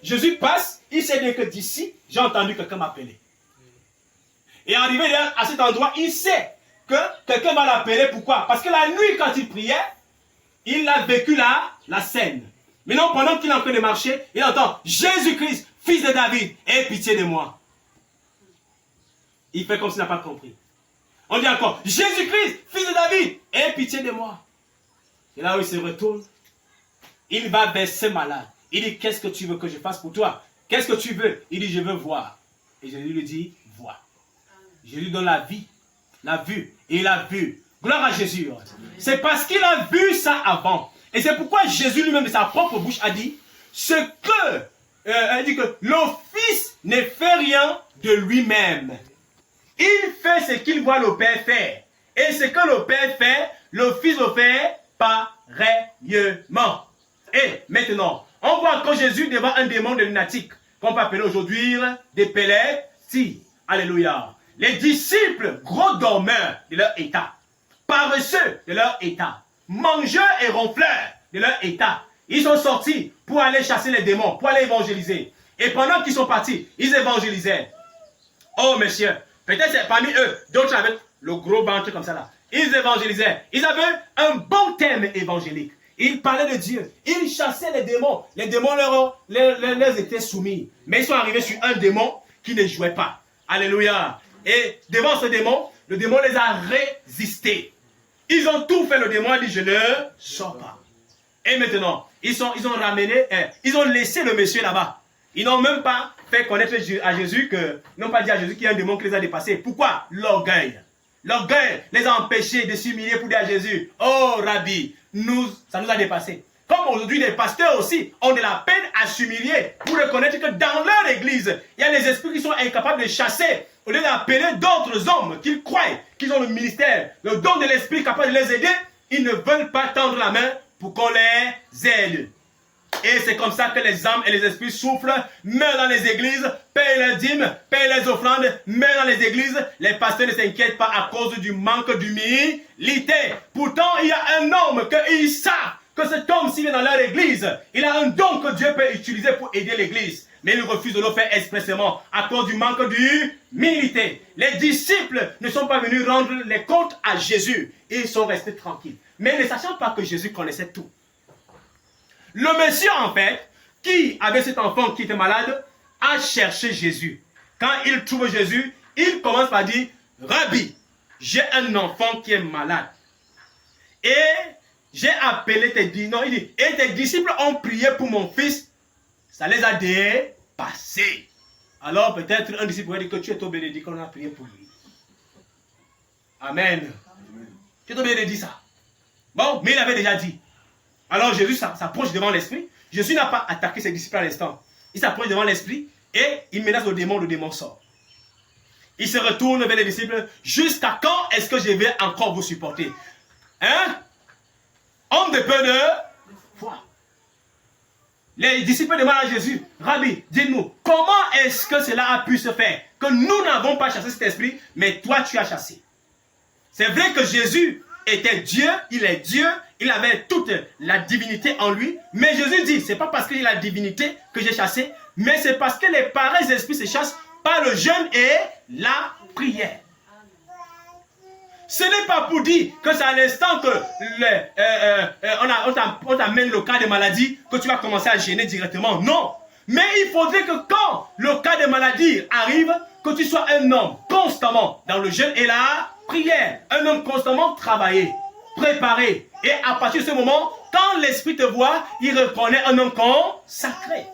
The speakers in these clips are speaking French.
Jésus passe, il sait bien que d'ici, j'ai entendu quelqu'un m'appeler. Et arrivé là, à cet endroit, il sait que quelqu'un va l'appeler. Pourquoi? Parce que la nuit, quand il priait, il a vécu la scène. Maintenant, pendant qu'il est en train de marcher, il entend Jésus-Christ, fils de David, aie pitié de moi. Il fait comme s'il n'a pas compris. On dit encore Jésus-Christ, fils de David, aie pitié de moi. Et là où il se retourne, il va vers ce malade. Il dit, qu'est-ce que tu veux que je fasse pour toi? Qu'est-ce que tu veux? Il dit, je veux voir. Et Jésus lui dit, vois. Jésus lui donne la vie, la vue. Et il a vu. Gloire à Jésus. C'est parce qu'il a vu ça avant. Et c'est pourquoi Jésus lui-même de sa propre bouche a dit, il dit que le Fils ne fait rien de lui-même. Il fait ce qu'il voit le Père faire. Et ce que le Père fait, le Fils le fait pareillement. Et maintenant, on voit quand Jésus devant un démon de lunatique, qu'on peut appeler aujourd'hui d'épilepsie. Alléluia. Les disciples, gros dormeurs de leur état, paresseux de leur état, mangeurs et ronfleurs de leur état, ils sont sortis pour aller chasser les démons, pour aller évangéliser. Et pendant qu'ils sont partis, ils évangélisaient. Oh messieurs, peut-être parmi eux, d'autres avec le gros ventre comme ça là. Ils évangélisaient. Ils avaient un bon thème évangélique. Ils parlaient de Dieu. Ils chassaient les démons. Les démons leur étaient soumis. Mais ils sont arrivés sur un démon qui ne jouait pas. Alléluia. Et devant ce démon, le démon les a résistés. Ils ont tout fait. Le démon a dit, je ne sors pas. Et maintenant, ils ont ramené, ils ont laissé le monsieur là-bas. Ils n'ont même pas fait connaître à Jésus que, ils n'ont pas dit à Jésus qu'il y a un démon qui les a dépassés. Pourquoi? L'orgueil. L'orgueil les a empêchés de s'humilier pour dire à Jésus, oh Rabbi, ça nous a dépassés. Comme aujourd'hui, les pasteurs aussi ont de la peine à s'humilier pour reconnaître que dans leur église, il y a des esprits qui sont incapables de chasser. Au lieu d'appeler d'autres hommes qu'ils croient qu'ils ont le ministère, le don de l'esprit capable de les aider, ils ne veulent pas tendre la main pour qu'on les aide. Et c'est comme ça que les âmes et les esprits souffrent, meurent dans les églises, payent leurs dîmes, payent les offrandes, meurent dans les églises. Les pasteurs ne s'inquiètent pas à cause du manque d'humilité. Pourtant, il y a un homme qu'ils savent que cet homme, s'il vient dans leur église, il a un don que Dieu peut utiliser pour aider l'église. Mais il refuse de le faire expressément à cause du manque d'humilité. Les disciples ne sont pas venus rendre les comptes à Jésus. Ils sont restés tranquilles. Mais ne sachant pas que Jésus connaissait tout. Le monsieur, en fait, qui avait cet enfant qui était malade, a cherché Jésus. Quand il trouve Jésus, il commence par dire, Rabbi, j'ai un enfant qui est malade. Et j'ai appelé tes disciples. Non, il dit, et tes disciples ont prié pour mon fils. Ça les a dépassés. Alors peut-être un disciple pourrait dire que tu es ton bénédicte, on a prié pour lui. Amen. Tu es ton bénédicte ça. Bon, mais il avait déjà dit. Alors Jésus s'approche devant l'esprit. Jésus n'a pas attaqué ses disciples à l'instant. Il s'approche devant l'esprit et il menace le démon sort. Il se retourne vers les disciples. Jusqu'à quand est-ce que je vais encore vous supporter? Hein? Homme de peu de foi. Les disciples demandent à Jésus, Rabbi, dis-nous, comment est-ce que cela a pu se faire? Que nous n'avons pas chassé cet esprit, mais toi tu as chassé. C'est vrai que Jésus était Dieu, il avait toute la divinité en lui, mais Jésus dit, c'est pas parce qu'il a la divinité que j'ai chassé, mais c'est parce que les pareils esprits se chassent par le jeûne et la prière. Ce n'est pas pour dire que c'est à l'instant que on t'amène le cas de maladie que tu vas commencer à gêner directement. Non. Mais il faudrait que quand le cas de maladie arrive, que tu sois un homme constamment dans le jeûne et la prière. Un homme constamment travaillé, préparé. Et à partir de ce moment, quand l'esprit te voit, il reconnaît un homme consacré.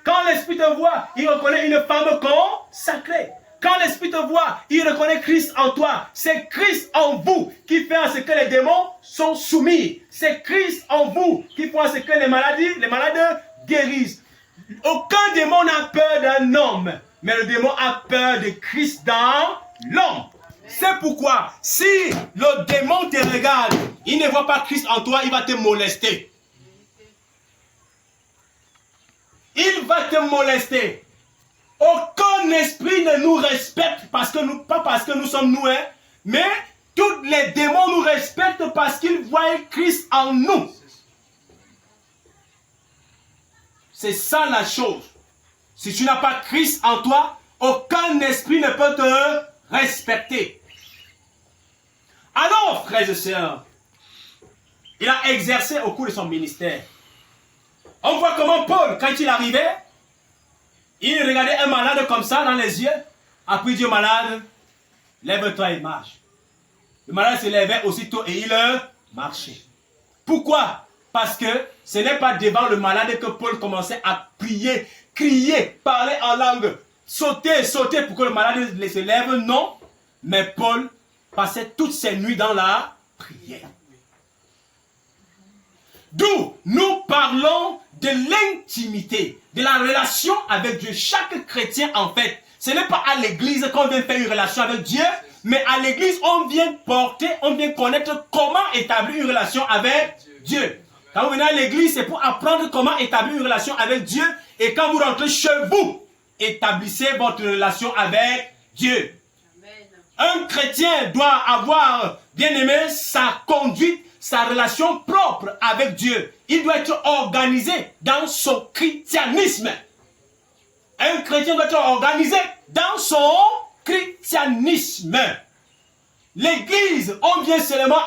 Quand l'esprit te voit, il reconnaît une femme consacrée. Quand l'esprit te voit, il reconnaît Christ en toi. C'est Christ en vous qui fait en ce que les démons sont soumis. C'est Christ en vous qui fait en ce que les malades guérissent. Aucun démon n'a peur d'un homme, mais le démon a peur de Christ dans l'homme. C'est pourquoi, si le démon te regarde, il ne voit pas Christ en toi, il va te molester. Il va te molester. Aucun esprit ne nous respecte pas parce que nous sommes nous, hein, mais tous les démons nous respectent parce qu'ils voient Christ en nous. C'est ça la chose. Si tu n'as pas Christ en toi, aucun esprit ne peut te respecter. Alors, frères et sœurs, il a exercé au cours de son ministère. On voit comment Paul, quand il arrivait, il regardait un malade comme ça dans les yeux, après il dit au malade, lève-toi et marche. Le malade se levait aussitôt et il marchait. Pourquoi? Parce que ce n'est pas devant le malade que Paul commençait à prier, crier, parler en langue, sauter, sauter pour que le malade se lève, non. Mais Paul passait toutes ses nuits dans la prière. D'où nous parlons de l'intimité, de la relation avec Dieu. Chaque chrétien, en fait, ce n'est pas à l'église qu'on vient faire une relation avec Dieu, mais à l'église, on vient porter, on vient connaître comment établir une relation avec Dieu. Quand vous venez à l'église, c'est pour apprendre comment établir une relation avec Dieu. Et quand vous rentrez chez vous, établissez votre relation avec Dieu. Un chrétien doit avoir, bien aimé, sa conduite, sa relation propre avec Dieu. Il doit être organisé dans son christianisme. Un chrétien doit être organisé dans son christianisme. L'église, on vient seulement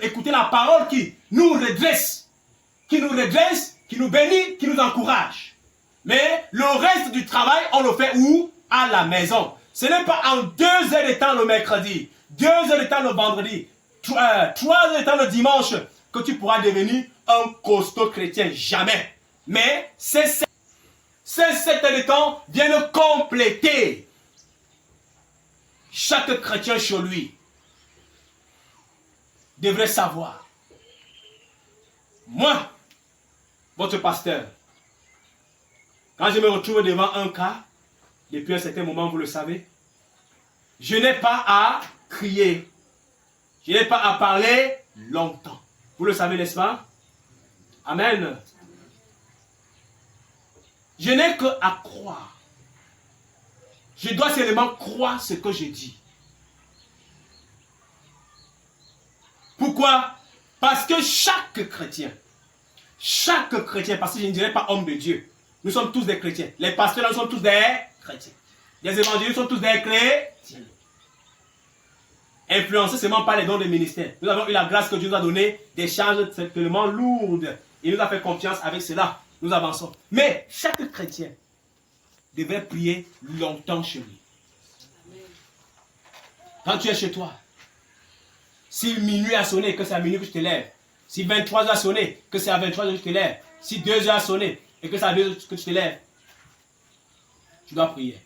écouter la parole qui nous redresse, qui nous bénit, qui nous encourage. Mais le reste du travail, on le fait où? À la maison. Ce n'est pas en 2 heures de temps le mercredi, 2 heures de temps le vendredi, 3 heures de temps le dimanche que tu pourras devenir un costaud chrétien. Jamais. Mais ces 7 heures de temps viennent compléter chaque chrétien chez lui. Devrait savoir. Moi, votre pasteur, quand je me retrouve devant un cas, depuis un certain moment, vous le savez, je n'ai pas à crier. Je n'ai pas à parler longtemps. Vous le savez, n'est-ce pas? Amen. Je n'ai que à croire. Je dois seulement croire ce que je dis. Pourquoi? Parce que chaque chrétien, parce que je ne dirais pas homme de Dieu, nous sommes tous des chrétiens. Les pasteurs, nous sommes tous des chrétiens. Les évangélistes sont tous des chrétiens. Influencés seulement par les dons de ministère. Nous avons eu la grâce que Dieu nous a donné, des charges tellement lourdes. Il nous a fait confiance avec cela. Nous avançons. Mais chaque chrétien devrait prier longtemps chez lui. Quand tu es chez toi, si minuit a sonné, que c'est à minuit que tu te lèves. Si 23 heures a sonné, que c'est à 23 heures que tu te lèves. Si 2 heures a sonné, et que c'est à 2 heures que tu te lèves. Tu dois prier.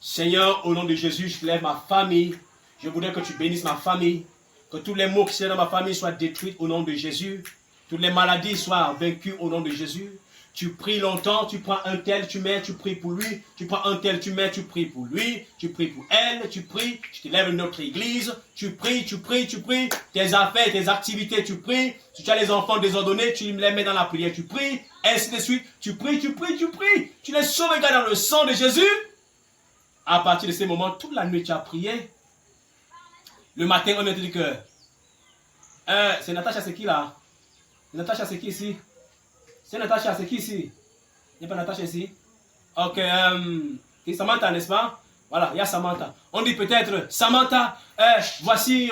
Seigneur, au nom de Jésus, je te lève ma famille. Je voudrais que tu bénisses ma famille. Que tous les maux qui sont dans ma famille soient détruits au nom de Jésus. Toutes les maladies soient vaincues au nom de Jésus. Tu pries longtemps, tu prends un tel, tu mets, tu pries pour lui. Tu prends un tel, tu mets, tu pries pour lui. Tu pries pour elle, tu pries. Tu te lèves notre église. Tu pries, tu pries, tu pries. Tes affaires, tes activités, tu pries. Si tu as les enfants désordonnés, tu les mets dans la prière, tu pries. Ainsi de suite. Tu pries, tu pries, tu pries. Tu les sauvegardes dans le sang de Jésus. À partir de ce moment, toute la nuit, tu as prié. Le matin, on te dit que c'est Natacha, c'est qui là? Natacha, c'est qui ici? C'est Natacha, c'est qui ici? Il n'y a pas Natacha ici? Ok, c'est Samantha, n'est-ce pas? Voilà, il y a Samantha. On dit peut-être, Samantha, voici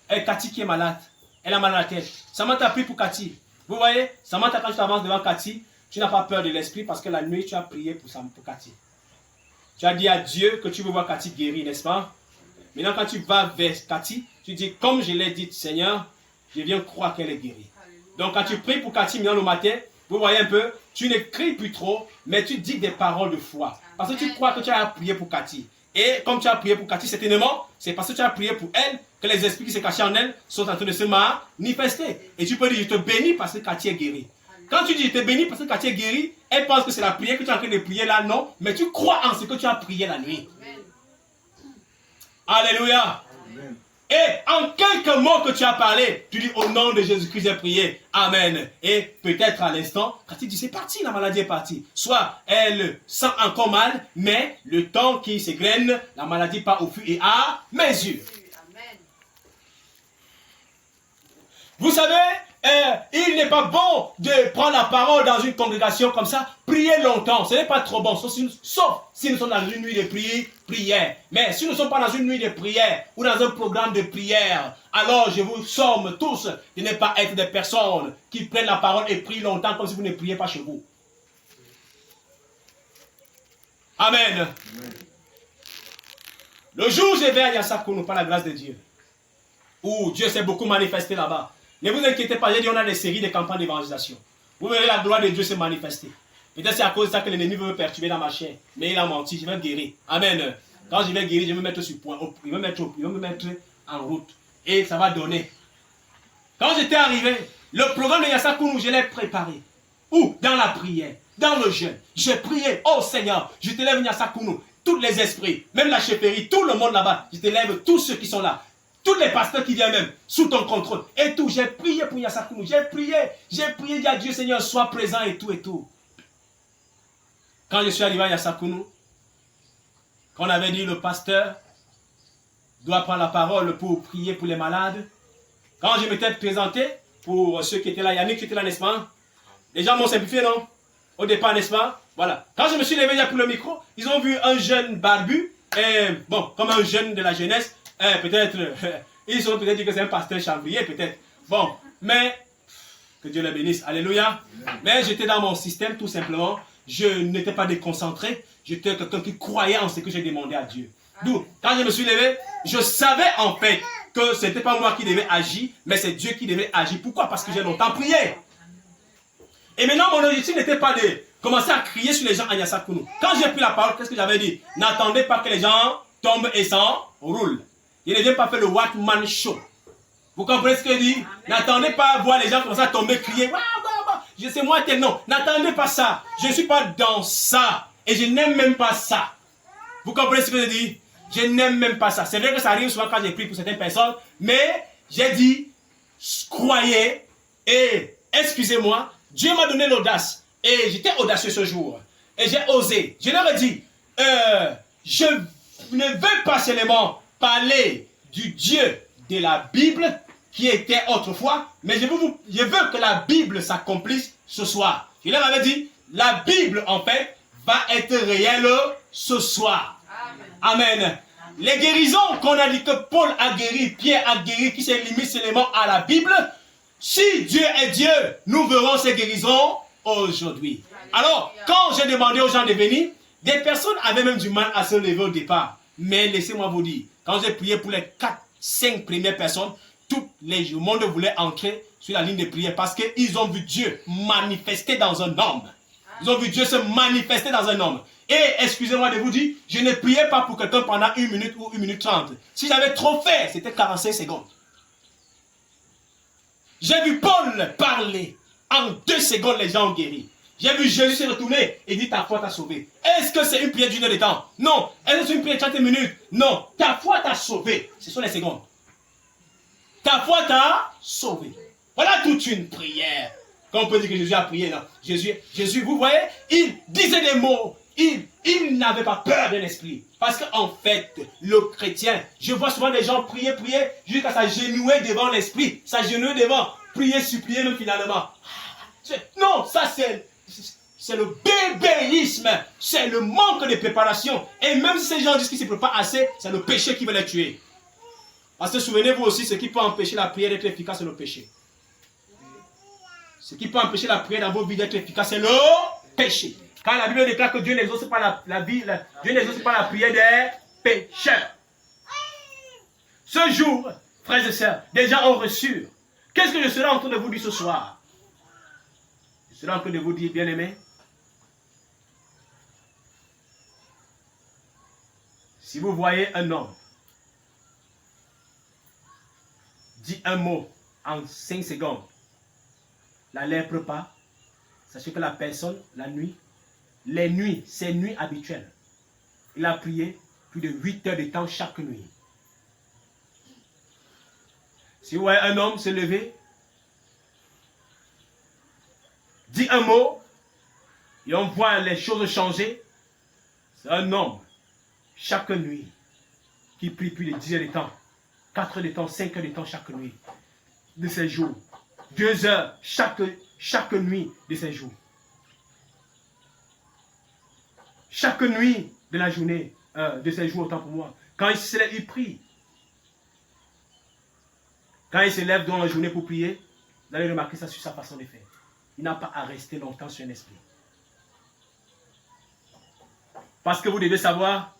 Cathy qui est malade. Elle a mal à la tête. Samantha prie pour Cathy. Vous voyez, Samantha, quand tu t'avances devant Cathy, tu n'as pas peur de l'esprit parce que la nuit, tu as prié pour Cathy. Tu as dit à Dieu que tu veux voir Cathy guérie, n'est-ce pas? Maintenant, quand tu vas vers Cathy, tu dis, comme je l'ai dit, Seigneur, je viens croire qu'elle est guérie. Donc, quand tu pries pour Cathy, maintenant le matin, vous voyez un peu, tu ne cries plus trop, mais tu dis des paroles de foi. Parce que tu crois que tu as prié pour Cathy. Et comme tu as prié pour Cathy, certainement, c'est parce que tu as prié pour elle que les esprits qui se cachaient en elle sont en train de se manifester. Et tu peux dire, je te bénis parce que Cathy est guérie. Quand tu dis, je te bénis parce que Cathy est guérie, elle pense que c'est la prière que tu es en train de prier là, non. Mais tu crois en ce que tu as prié la nuit. Alléluia. Amen. Et en quelques mots que tu as parlé, tu dis au nom de Jésus-Christ, j'ai prié. Amen. Et peut-être à l'instant, quand tu dis c'est parti, la maladie est partie. Soit elle sent encore mal, mais le temps qui s'égrène, la maladie part au fur et à mesure. Amen. Vous savez, il n'est pas bon de prendre la parole dans une congrégation comme ça. Prier longtemps, ce n'est pas trop bon, sauf si nous sommes dans une nuit de prière. Mais si nous ne sommes pas dans une nuit de prière ou dans un programme de prière, alors je vous somme tous de ne pas être des personnes qui prennent la parole et prient longtemps comme si vous ne priez pas chez vous. Amen. Amen. Le jour où je vais à Yasakuno par la grâce de Dieu, où Dieu s'est beaucoup manifesté là-bas, ne vous inquiétez pas, j'ai dit on a des séries de campagnes d'évangélisation. Vous verrez la gloire de Dieu se manifester. Peut-être c'est à cause de ça que l'ennemi veut me perturber dans ma chair. Mais il a menti, je vais guérir. Amen. Quand je vais guérir, je vais me mettre sur point. Il va me mettre en route. Et ça va donner. Quand j'étais arrivé, le programme de Yasakuno, je l'ai préparé. Où? Dans la prière, dans le jeûne. J'ai prié, oh Seigneur, je te lève Yasakuno. Tous les esprits, même la chefferie, tout le monde là-bas, je te lève tous ceux qui sont là. Tous les pasteurs qui viennent même, sous ton contrôle. Et tout, j'ai prié pour Yasakuno. J'ai prié, dit à Dieu, Seigneur, sois présent et tout et tout. Quand je suis arrivé à Yasakuno, qu'on avait dit le pasteur doit prendre la parole pour prier pour les malades. Quand je m'étais présenté, pour ceux qui étaient là, Yannick qui était là, n'est-ce pas? Les gens m'ont simplifié, non? Au départ, n'est-ce pas? Voilà. Quand je me suis levé pour le micro, ils ont vu un jeune barbu, et bon, comme un jeune de la jeunesse, peut-être, ils ont peut-être dit que c'est un pasteur chambrier, peut-être. Bon, mais, que Dieu le bénisse, alléluia. Mais j'étais dans mon système, tout simplement. Je n'étais pas déconcentré. J'étais quelqu'un qui croyait en ce que j'ai demandé à Dieu. D'où, quand je me suis levé, je savais en fait que ce n'était pas moi qui devais agir, mais c'est Dieu qui devait agir. Pourquoi? Parce que j'ai longtemps prié. Et maintenant, mon objectif n'était pas de commencer à crier sur les gens à Yasakuno. Quand j'ai pris la parole, qu'est-ce que j'avais dit? N'attendez pas que les gens tombent et s'enroulent. Il ne vient pas faire le white man show. Vous comprenez ce que je dis? N'attendez pas à voir les gens commencer à tomber, crier. Wah, wah, wah. Je sais moi tel non. N'attendez pas ça. Je ne suis pas dans ça. Et je n'aime même pas ça. Vous comprenez ce que je dis? Je n'aime même pas ça. C'est vrai que ça arrive souvent quand j'ai pris pour certaines personnes. Mais j'ai dit, croyez et excusez-moi. Dieu m'a donné l'audace. Et j'étais audacieux ce jour. Et j'ai osé. Je leur ai dit, je ne veux pas seulement parler du Dieu de la Bible qui était autrefois, mais je veux que la Bible s'accomplisse ce soir. Je leur avais dit, la Bible en fait va être réelle ce soir. Amen. Amen. Les guérisons qu'on a dit que Paul a guéri, Pierre a guéri, qui se limitent seulement à la Bible, si Dieu est Dieu, nous verrons ces guérisons aujourd'hui. Alors, quand j'ai demandé aux gens de venir, des personnes avaient même du mal à se lever au départ. Mais laissez-moi vous dire, quand j'ai prié pour les 4-5 premières personnes, tout le monde voulait entrer sur la ligne de prière parce qu'ils ont vu Dieu manifester dans un homme. Ils ont vu Dieu se manifester dans un homme. Et excusez-moi de vous dire, je ne priais pas pour quelqu'un pendant 1 minute ou 1 minute 30. Si j'avais trop fait, c'était 45 secondes. J'ai vu Paul parler. En 2 secondes, les gens ont guéri. J'ai vu Jésus se retourner et dit ta foi t'a sauvé. Est-ce que c'est une prière d'1 heure de temps? Non. Est-ce que c'est une prière de 30 minutes? Non. Ta foi t'a sauvé. Ce sont les secondes. Ta foi t'a sauvé. Voilà toute une prière. Quand on peut dire que Jésus a prié, non. Jésus, vous voyez, il disait des mots. Il n'avait pas peur de l'esprit. Parce qu'en fait, le chrétien, je vois souvent des gens prier, jusqu'à s'agenouiller devant l'esprit. S'agenouiller devant, prier, supplier même finalement. Non, ça c'est le bébéisme. C'est le manque de préparation. Et même si ces gens disent qu'ils ne se préparent assez, c'est le péché qui va les tuer. Parce que souvenez-vous aussi, ce qui peut empêcher la prière d'être efficace, c'est le péché. Ce qui peut empêcher la prière dans vos vies d'être efficace, c'est le péché. Quand la Bible déclare que Dieu n'exauce pas Dieu n'exauce pas la prière des pécheurs. Ce jour, frères et sœurs, des gens ont reçu. Qu'est-ce que je serai en train de vous dire ce soir? Je serai en train de vous dire, bien-aimés, si vous voyez un homme dit un mot en 5 secondes, la lèpre pas, sachez que la personne, la nuit, les nuits, c'est nuits habituelles. Il a prié plus de 8 heures de temps chaque nuit. Si vous voyez un homme se lever, dit un mot, et on voit les choses changer, c'est un homme, chaque nuit, qui prie plus de 10 heures de temps, 4 heures de temps, 5 heures de temps chaque nuit, de ces jours. 2 heures chaque nuit de ses jours. Chaque nuit de la journée, de ses jours, autant pour moi. Quand il se lève, il prie. Quand il se lève dans la journée pour prier, vous allez remarquer ça sur sa façon de faire. Il n'a pas à rester longtemps sur un esprit. Parce que vous devez savoir